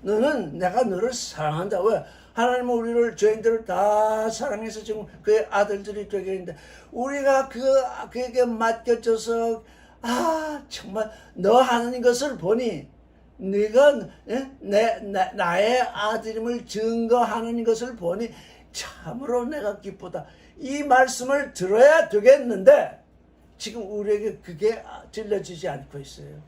너는 내가 너를 사랑한다. 왜? 하나님은 우리를 죄인들을 다 사랑해서 지금 그의 아들들이 되게 했는데 우리가 그에게 맡겨져서 정말 너 하는 것을 보니 네가 나의 아들임을 증거하는 것을 보니 참으로 내가 기쁘다. 이 말씀을 들어야 되겠는데 지금 우리에게 그게 들려지지 않고 있어요.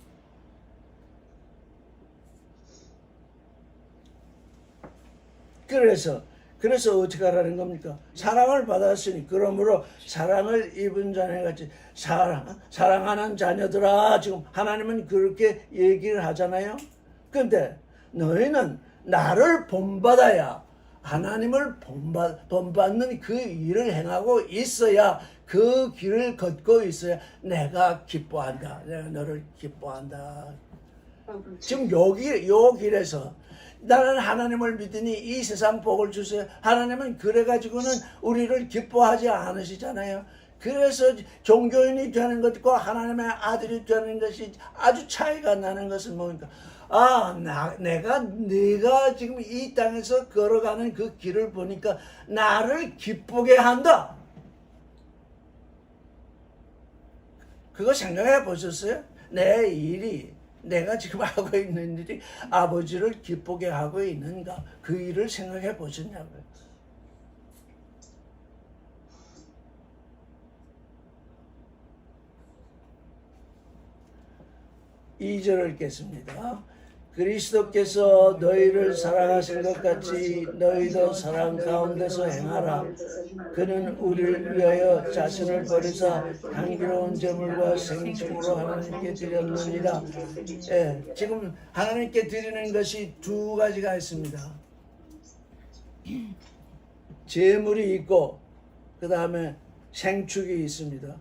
그래서 어떻게 하라는 겁니까? 사랑을 받았으니 그러므로 사랑을 입은 자녀같이 사랑하는 자녀들아. 지금 하나님은 그렇게 얘기를 하잖아요. 근데 너희는 나를 본받아야 하나님을 본받는 그 일을 행하고 있어야 그 길을 걷고 있어야 내가 기뻐한다. 내가 너를 기뻐한다. 지금 요 길에서 나는 하나님을 믿으니 이 세상 복을 주세요. 하나님은 그래가지고는 우리를 기뻐하지 않으시잖아요. 그래서 종교인이 되는 것과 하나님의 아들이 되는 것이 아주 차이가 나는 것은 뭡니까? 내가 지금 이 땅에서 걸어가는 그 길을 보니까 나를 기쁘게 한다. 그거 생각해 보셨어요? 내가 지금 하고 있는 일이 아버지를 기쁘게 하고 있는가? 그 일을 생각해 보셨냐고요. 이 절을 읽겠습니다. 그리스도께서 너희를 사랑하신 것 같이 너희도 사랑 가운데서 행하라. 그는 우리를 위하여 자신을 버리사 향기로운 제물과 생축으로 하나님께 드렸느니라. 지금 하나님께 드리는 것이 두 가지가 있습니다. 제물이 있고 그 다음에 생축이 있습니다.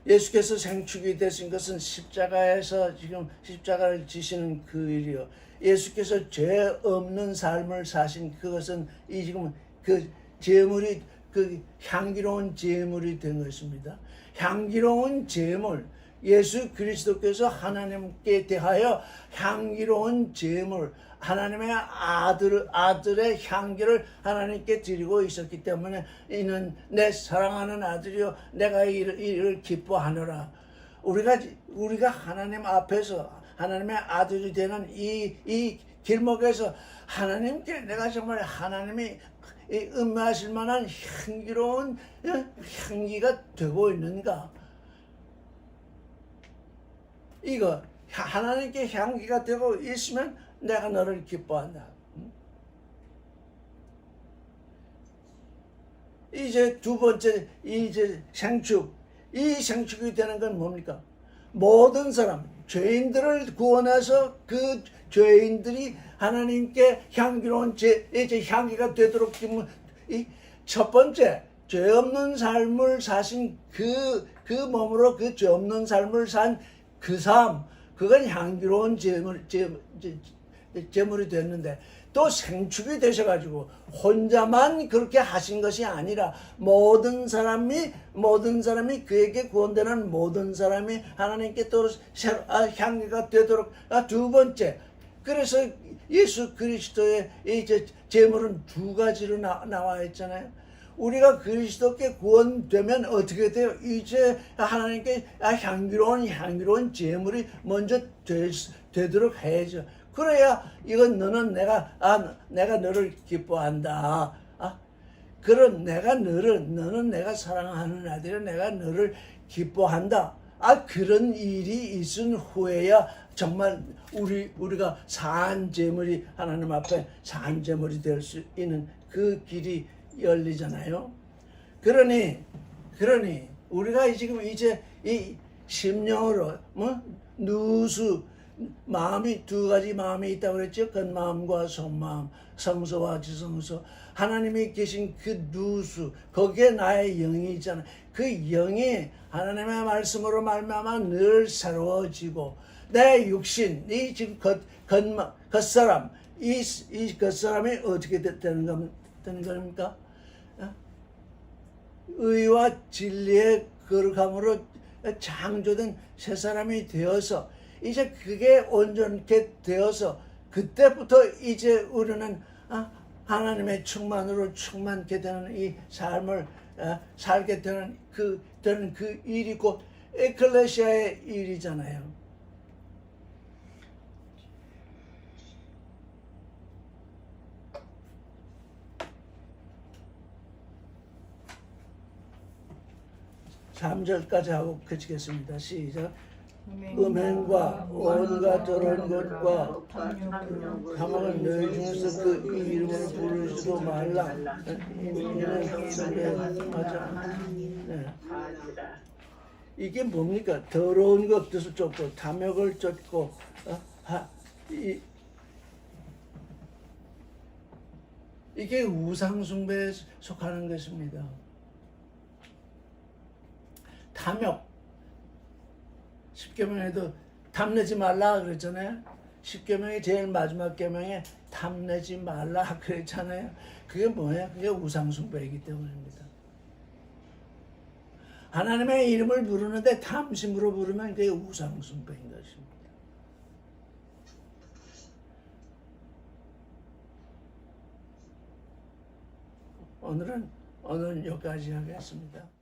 예수께서 생축이 되신 것은 십자가에서 지금 십자가를 지시는 그 일이요. 예수께서 죄 없는 삶을 사신 그것은 이 지금 그 제물이 그 향기로운 제물이 된 것입니다. 향기로운 제물, 예수 그리스도께서 하나님께 대하여 향기로운 제물, 하나님의 아들의 향기를 하나님께 드리고 있었기 때문에 이는 내 사랑하는 아들이요 내가 이를 기뻐하노라. 우리가 하나님 앞에서 하나님의 아들이 되는 이 길목에서 하나님께 내가 정말 하나님이 음미하실 만한 향기로운 향기가 되고 있는가? 이거 하나님께 향기가 되고 있으면 내가 너를 기뻐한다. 이제 두 번째 이제 생축. 이 생축이 되는 건 뭡니까? 모든 사람 죄인들을 구원해서 그 죄인들이 하나님께 향기로운 이제 향기가 되도록 이 첫 번째 죄 없는 삶을 사신 그 몸으로 그 죄 없는 삶을 산 그 삶, 그건 향기로운 제물이 됐는데, 또 생축이 되셔가지고 혼자만 그렇게 하신 것이 아니라 모든 사람이 그에게 구원되는 모든 사람이 하나님께 또 향기가 되도록. 두 번째, 그래서 예수 그리스도의 이 제물은 두 가지로 나와 있잖아요. 우리가 그리스도께 구원되면 어떻게 돼요? 이제 하나님께 향기로운 제물이 먼저 되도록 해야죠. 그래야 이건 너는 내가 너를 기뻐한다. 그런 너는 내가 사랑하는 아들이라 내가 너를 기뻐한다. 그런 일이 있은 후에야 정말 우리가 산 제물이 하나님 앞에 산 제물이 될 수 있는 그 길이 열리잖아요. 그러니 우리가 지금 이제 이 심령으로 누수 마음이 두 가지 마음이 있다고 그랬죠. 겉마음과 속마음, 성소와 지성소. 하나님이 계신 그 누수, 거기에 나의 영이 있잖아요. 그 영이 하나님의 말씀으로 말미암아 늘 새로워지고, 내 육신, 이 지금 겉사람, 이 겉사람이 어떻게 되는 겁니까? 의와 진리의 거룩함으로 창조된 새 사람이 되어서 이제 그게 온전케 되어서 그때부터 이제 우리는 하나님의 충만으로 충만케 되는 이 삶을 살게 되는 그 일이 곧 에클레시아의 일이잖아요. (3절까지) 하고 그치겠습니다. 시작. 음행과 온갖 더러운 것과 탐욕을 너희 중에서 그 이름을 부르지도 말라. 이게 뭡니까? 더러운 것 뜻을 쫓고 탐욕을 쫓고 이게 우상숭배에 속하는 것입니다. 탐욕. 십계명에도 탐내지 말라 그랬잖아요. 십계명의 제일 마지막 계명에 탐내지 말라 그랬잖아요. 그게 뭐예요? 그게 우상숭배이기 때문입니다. 하나님의 이름을 부르는데 탐심으로 부르면 그게 우상숭배인 것입니다. 오늘은 여기까지 하겠습니다.